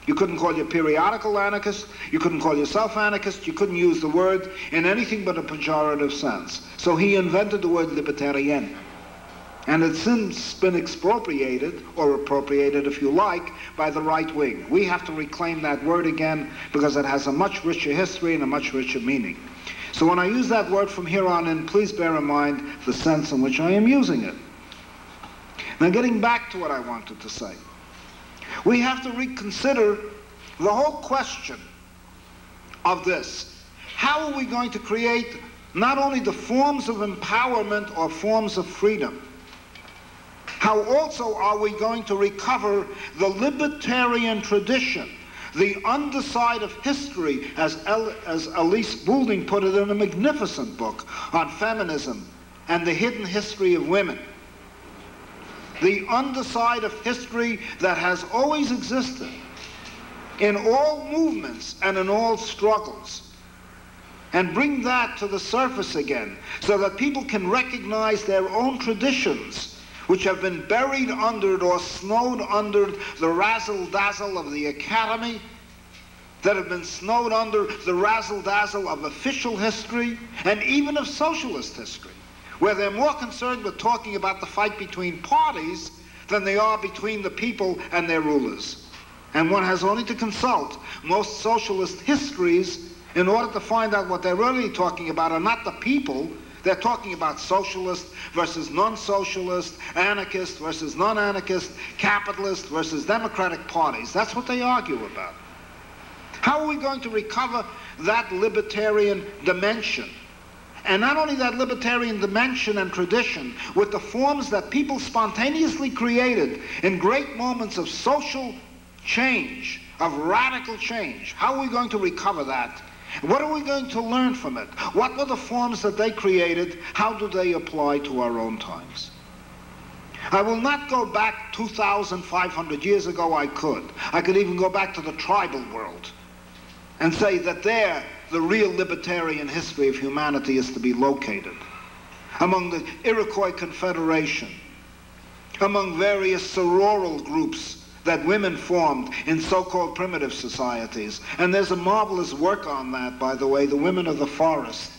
You couldn't call your periodical anarchist, you couldn't call yourself anarchist, you couldn't use the word in anything but a pejorative sense. So he invented the word libertarian. And it's since been expropriated, or appropriated if you like, by the right wing. We have to reclaim that word again because it has a much richer history and a much richer meaning. So when I use that word from here on in, please bear in mind the sense in which I am using it. Now getting back to what I wanted to say. We have to reconsider the whole question of this. How are we going to create not only the forms of empowerment or forms of freedom, how also are we going to recover the libertarian tradition, the underside of history, as Elise Goulding put it in a magnificent book on feminism and the hidden history of women. The underside of history that has always existed in all movements and in all struggles, and bring that to the surface again so that people can recognize their own traditions which have been buried under or snowed under the razzle-dazzle of the academy, that have been snowed under the razzle-dazzle of official history and even of socialist history, where they're more concerned with talking about the fight between parties than they are between the people and their rulers. And one has only to consult most socialist histories in order to find out what they're really talking about are not the people. They're talking about socialist versus non-socialist, anarchist versus non-anarchist, capitalist versus democratic parties. That's what they argue about. How are we going to recover that libertarian dimension? And not only that libertarian dimension and tradition, with the forms that people spontaneously created in great moments of social change, of radical change. How are we going to recover that? What are we going to learn from it? What were the forms that they created? How do they apply to our own times? I will not go back 2,500 years ago. I could even go back to the tribal world and say that there the real libertarian history of humanity is to be located. Among the Iroquois Confederation, among various sororal groups that women formed in so-called primitive societies. And there's a marvelous work on that, by the way, The Women of the Forest,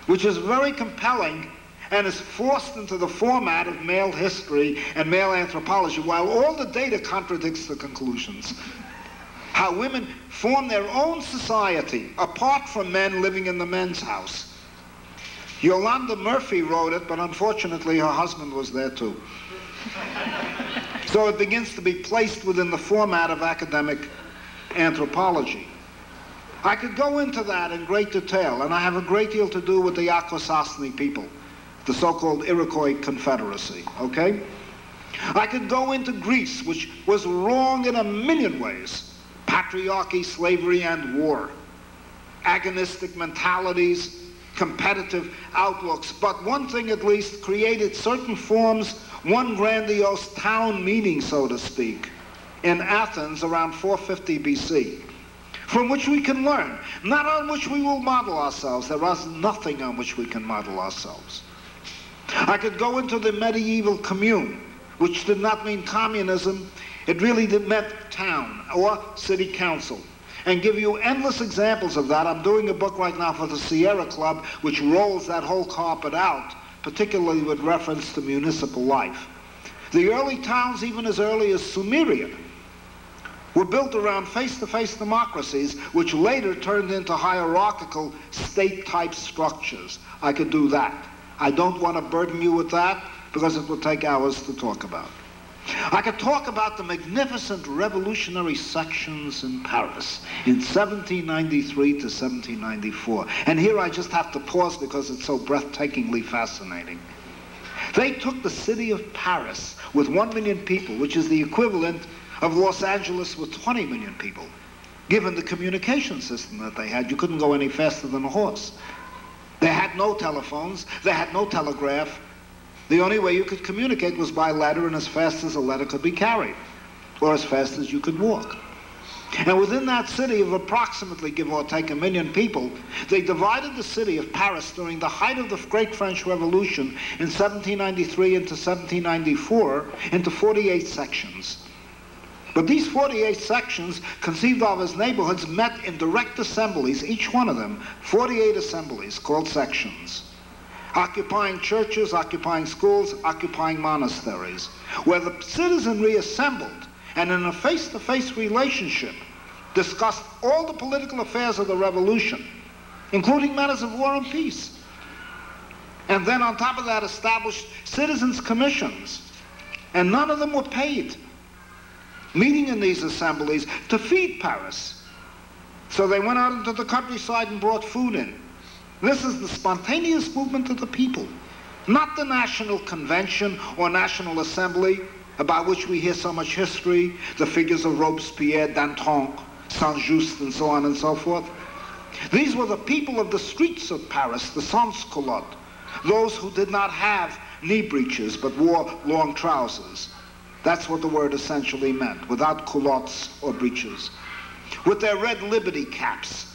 which is very compelling and is forced into the format of male history and male anthropology, while all the data contradicts the conclusions. How women form their own society apart from men living in the men's house. Yolanda Murphy wrote it, but unfortunately her husband was there too. So it begins to be placed within the format of academic anthropology. I could go into that in great detail, and I have a great deal to do with the Akwesasne people, the so-called Iroquois Confederacy, okay? I could go into Greece, which was wrong in a million ways. Patriarchy, slavery, and war. Agonistic mentalities, competitive outlooks. But one thing at least created certain forms, one grandiose town meeting, so to speak, in Athens around 450 BC, from which we can learn, not on which we will model ourselves. There is nothing on which we can model ourselves. I could go into the medieval commune, which did not mean communism. It really meant town or city council, and give you endless examples of that. I'm doing a book right now for the Sierra Club, which rolls that whole carpet out, particularly with reference to municipal life. The early towns, even as early as Sumeria, were built around face-to-face democracies, which later turned into hierarchical state-type structures. I could do that. I don't want to burden you with that, because it would take hours to talk about. I could talk about the magnificent revolutionary sections in Paris in 1793 to 1794. And here I just have to pause because it's so breathtakingly fascinating. They took the city of Paris with 1 million people, which is the equivalent of Los Angeles with 20 million people. Given the communication system that they had, you couldn't go any faster than a horse. They had no telephones, they had no telegraph. The only way you could communicate was by letter, and as fast as a letter could be carried, or as fast as you could walk. And within that city of approximately, give or take, 1 million people, they divided the city of Paris during the height of the Great French Revolution in 1793 into 1794 into 48 sections. But these 48 sections, conceived of as neighborhoods, met in direct assemblies, each one of them, 48 assemblies called sections, occupying churches, occupying schools, occupying monasteries, where the citizenry assembled and in a face-to-face relationship discussed all the political affairs of the revolution, including matters of war and peace. And then on top of that established citizens' commissions, and none of them were paid, meeting in these assemblies to feed Paris. So they went out into the countryside and brought food in. This is the spontaneous movement of the people, not the National Convention or National Assembly, about which we hear so much history, the figures of Robespierre, Danton, Saint-Just, and so on and so forth. These were the people of the streets of Paris, the sans-culottes, those who did not have knee breeches but wore long trousers. That's what the word essentially meant, without culottes or breeches. With their red liberty caps,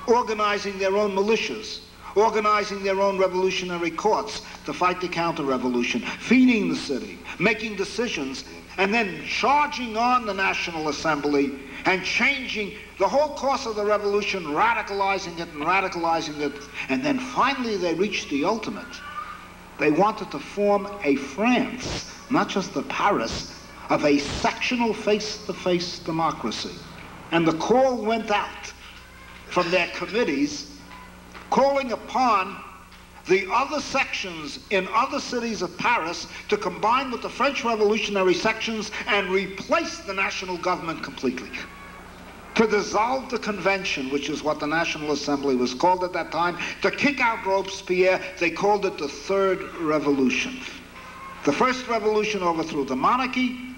organizing their own militias, organizing their own revolutionary courts to fight the counter-revolution, feeding the city, making decisions, and then charging on the National Assembly and changing the whole course of the revolution, radicalizing it, and then finally they reached the ultimate. They wanted to form a France, not just a Paris, of a sectional face-to-face democracy. And the call went out from their committees, calling upon the other sections in other cities of Paris to combine with the French revolutionary sections and replace the national government completely. To dissolve the convention, which is what the National Assembly was called at that time, to kick out Robespierre. They called it the Third Revolution. The first revolution overthrew the monarchy.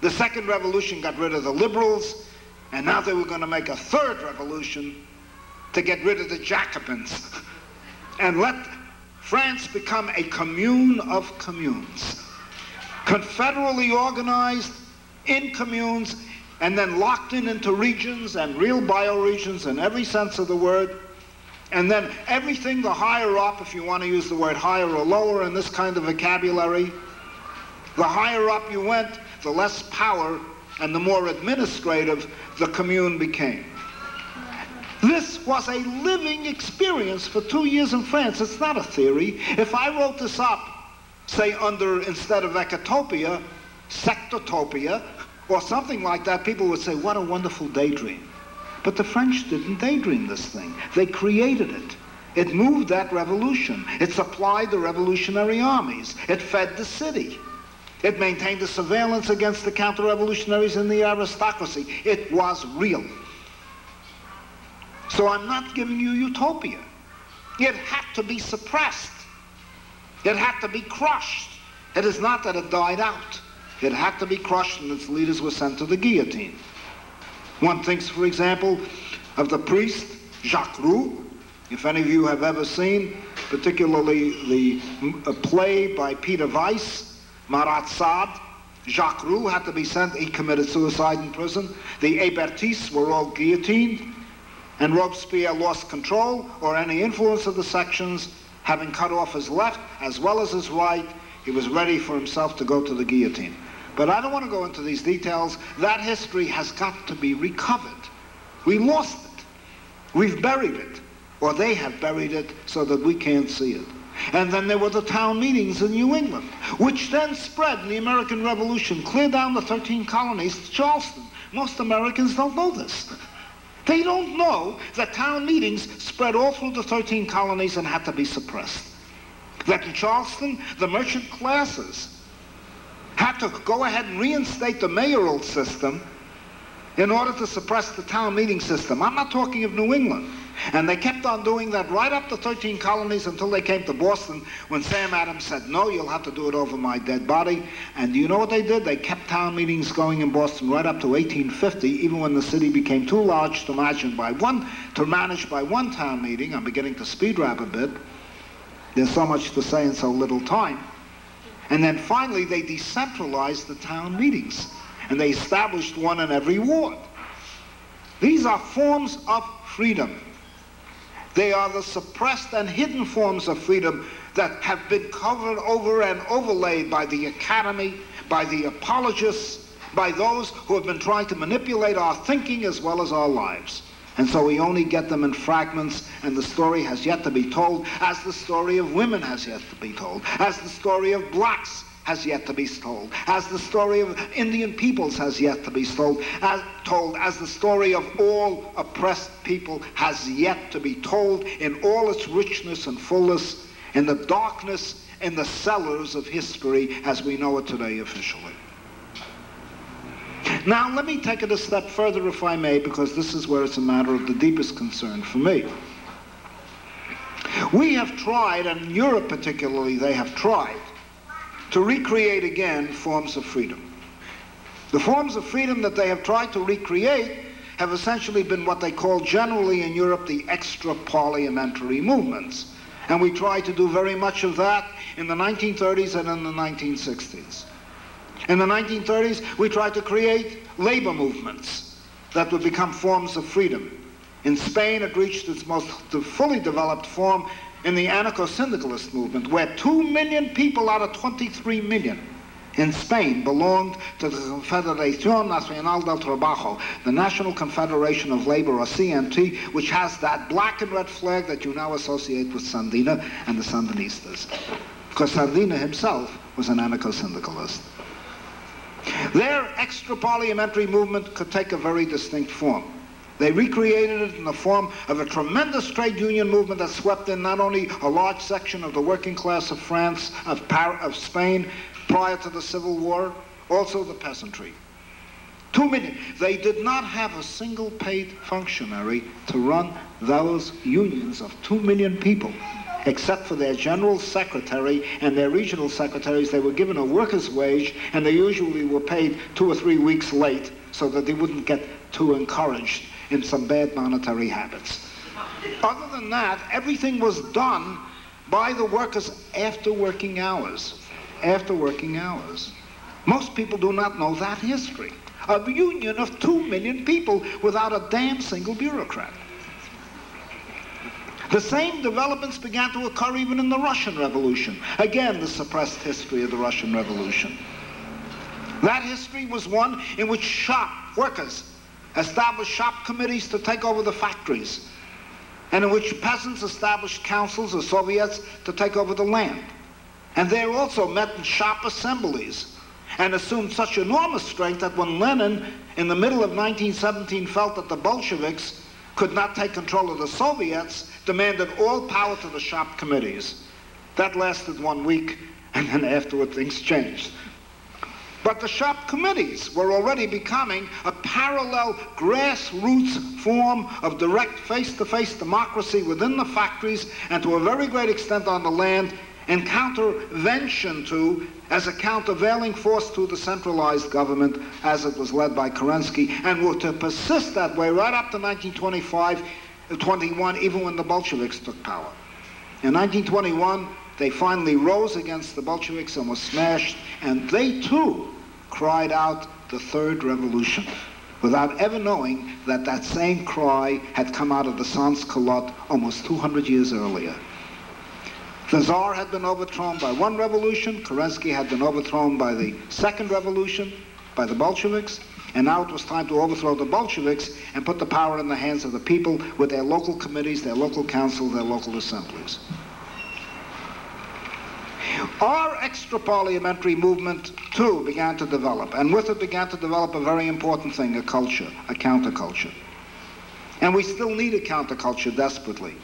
The second revolution got rid of the liberals. And now they were going to make a third revolution to get rid of the Jacobins and let France become a commune of communes, confederally organized in communes, and then locked into regions and real bioregions in every sense of the word. And then everything the higher up, if you want to use the word higher or lower in this kind of vocabulary, the higher up you went, the less power and the more administrative the commune became. This was a living experience for 2 years in France. It's not a theory. If I wrote this up, say under, instead of ecotopia, sectotopia, or something like that, people would say, what a wonderful daydream. But the French didn't daydream this thing. They created it. It moved that revolution. It supplied the revolutionary armies. It fed the city. It maintained the surveillance against the counter-revolutionaries and the aristocracy. It was real. So I'm not giving you utopia. It had to be suppressed. It had to be crushed. It is not that it died out. It had to be crushed and its leaders were sent to the guillotine. One thinks, for example, of the priest, Jacques Roux. If any of you have ever seen, particularly the play by Peter Weiss, Marat Sade, Jacques Roux had to be sent. He committed suicide in prison. The Hébertistes were all guillotined, and Robespierre lost control or any influence of the sections, having cut off his left as well as his right. He was ready for himself to go to the guillotine. But I don't want to go into these details. That history has got to be recovered. We lost it. We've buried it. Or they have buried it so that we can't see it. And then there were the town meetings in New England, which then spread in the American Revolution, clear down the 13 colonies to Charleston. Most Americans don't know this. They don't know that town meetings spread all through the 13 colonies and had to be suppressed. That in Charleston, the merchant classes had to go ahead and reinstate the mayoral system in order to suppress the town meeting system. I'm not talking of New England. And they kept on doing that right up the 13 colonies until they came to Boston, when Sam Adams said, no, you'll have to do it over my dead body. And do you know what they did? They kept town meetings going in Boston right up to 1850, even when the city became too large to manage by one town meeting. I'm beginning to speed rap a bit. There's so much to say in so little time. And then finally they decentralized the town meetings, and they established one in every ward. These are forms of freedom. They are the suppressed and hidden forms of freedom that have been covered over and overlaid by the academy, by the apologists, by those who have been trying to manipulate our thinking as well as our lives. And so we only get them in fragments, and the story has yet to be told, as the story of women has yet to be told, as the story of blacks has yet to be told, as the story of Indian peoples has yet to be told, as the story of all oppressed people has yet to be told in all its richness and fullness, in the darkness, in the cellars of history as we know it today officially. Now, let me take it a step further, if I may, because this is where it's a matter of the deepest concern for me. We have tried, and in Europe particularly, they have tried to recreate again forms of freedom. The forms of freedom that they have tried to recreate have essentially been what they call generally in Europe the extra-parliamentary movements. And we tried to do very much of that in the 1930s and in the 1960s. In the 1930s, we tried to create labor movements that would become forms of freedom. In Spain, it reached its most fully developed form in the anarcho-syndicalist movement, where 2 million people out of 23 million in Spain belonged to the Confederación Nacional del Trabajo, the National Confederation of Labor, or CNT, which has that black and red flag that you now associate with Sandina and the Sandinistas. Because Sandina himself was an anarcho-syndicalist. Their extra-parliamentary movement could take a very distinct form. They recreated it in the form of a tremendous trade union movement that swept in not only a large section of the working class of France, of Spain, prior to the Civil War, also the peasantry. 2 million. They did not have a single paid functionary to run those unions of 2 million people, except for their general secretary and their regional secretaries. They were given a worker's wage, and they usually were paid 2 or 3 weeks late so that they wouldn't get too encouraged in some bad monetary habits. Other than that, everything was done by the workers after working hours. After working hours. Most people do not know that history. A union of 2 million people without a damn single bureaucrat. The same developments began to occur even in the Russian Revolution. Again, the suppressed history of the Russian Revolution. That history was one in which shop workers established shop committees to take over the factories, and in which peasants established councils or soviets to take over the land. And they also met in shop assemblies and assumed such enormous strength that when Lenin, in the middle of 1917, felt that the Bolsheviks could not take control of the Soviets, demanded all power to the shop committees. That lasted 1 week, and then afterward things changed. But the shop committees were already becoming a parallel grassroots form of direct face-to-face democracy within the factories and to a very great extent on the land, and countervention to, as a countervailing force to the centralized government as it was led by Kerensky, and were to persist that way right up to 1921, even when the Bolsheviks took power. In 1921, they finally rose against the Bolsheviks and were smashed, and they too cried out the Third Revolution, without ever knowing that that same cry had come out of the Sans-Culotte almost 200 years earlier. The Tsar had been overthrown by one revolution, Kerensky had been overthrown by the second revolution, by the Bolsheviks, and now it was time to overthrow the Bolsheviks and put the power in the hands of the people with their local committees, their local council, their local assemblies. Our extra-parliamentary movement, too, began to develop, and with it began to develop a very important thing, a culture, a counterculture. And we still need a counterculture desperately.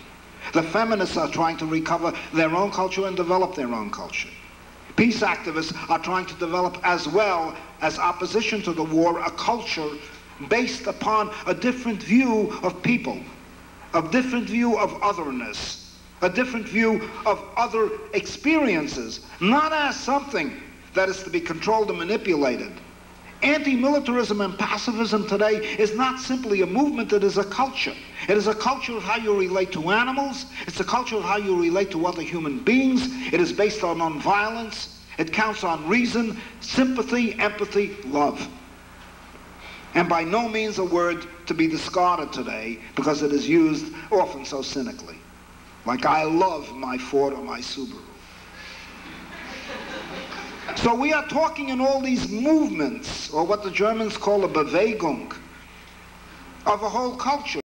The feminists are trying to recover their own culture and develop their own culture. Peace activists are trying to develop, as well as opposition to the war, a culture based upon a different view of people, a different view of otherness, a different view of other experiences, not as something that is to be controlled and manipulated. Anti-militarism and pacifism today is not simply a movement, it is a culture. It is a culture of how you relate to animals. It's a culture of how you relate to other human beings. It is based on nonviolence. It counts on reason, sympathy, empathy, love. And by no means a word to be discarded today because it is used often so cynically. Like, I love my Ford or my Subaru. So we are talking in all these movements, or what the Germans call a Bewegung, of a whole culture.